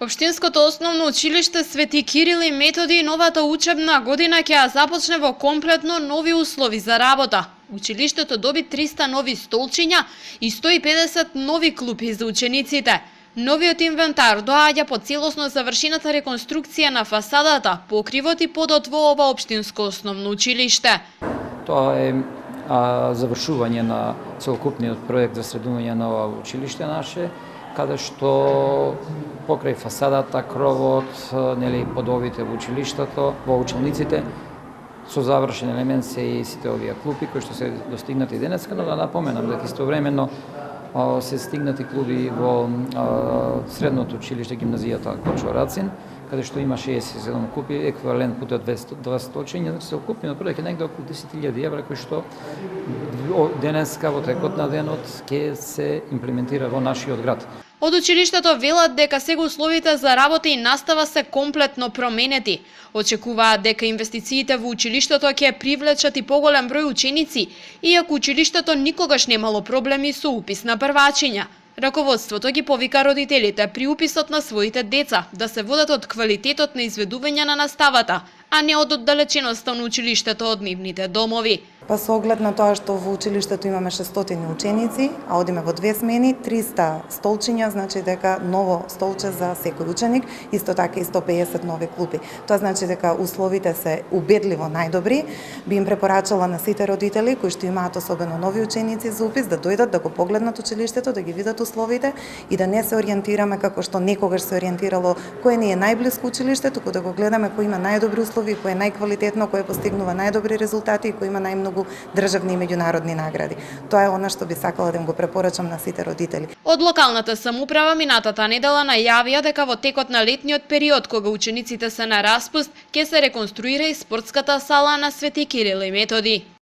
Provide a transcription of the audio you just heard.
Општинското основно училиште Свети Кирил и Методи новата учебна година ќе ја започне во комплетно нови услови за работа. Училиштето доби 300 нови столчиња и 150 нови клупи за учениците. Новиот инвентар доаѓа по целосно завршената реконструкција на фасадата, покривот и подот во ова општинско основно училиште. Тоа е завршување на целокупниот проект за средување на ова училиште наше, каде што покрај фасадата, кровот, подовите во училиштето, во училниците, со завршен елемент се и сите овие клупи кои што се достигнати денеска, но да напоменам дека истовремено се стигнати клуби во средното училиште гимназијата Кочо Рацин, каде што има 67 клупи, еквивалент пута 200 столчиња, значи се окупниот проект е негде околу 10.000 евра, кој што денеска во текот на денот ќе се имплементира во нашиот град. Од училиштето велат дека сега условите за работа и настава се комплетно променети. Очекуваат дека инвестициите во училиштето ќе привлечат и поголем број ученици, иако училиштето никогаш немало проблеми со упис на првачиња. Раководството ги повика родителите при уписот на своите деца да се водат од квалитетот на изведување на наставата, а не од оддалеченоста на училиштето од нивните домови. Па со оглед на тоа што во училиштето имаме 600 ученици, а одиме во 2 смени, 300 столчиња, значи дека ново столче за секој ученик, исто така и 150 нови клупи. Тоа значи дека условите се убедливо најдобри. Би им препорачала на сите родители кои што имаат особено нови ученици за упис да дојдат да го погледнат училиштето, да ги видат условите и да не се ориентираме како што некогаш се ориентирало кој ни е најблиску училиште, туку да го гледаме кој има најдобри услови, кој е најквалитетно, кој постигнува најдобри резултати и кој има најмногу државни и меѓународни награди. Тоа е она што би сакала да им го препорачам на сите родители. Од локалната самоуправа минатата недела најавија дека во текот на летниот период кога учениците се на распуст ќе се реконструира и спортската сала на Свети Кирил и Методи.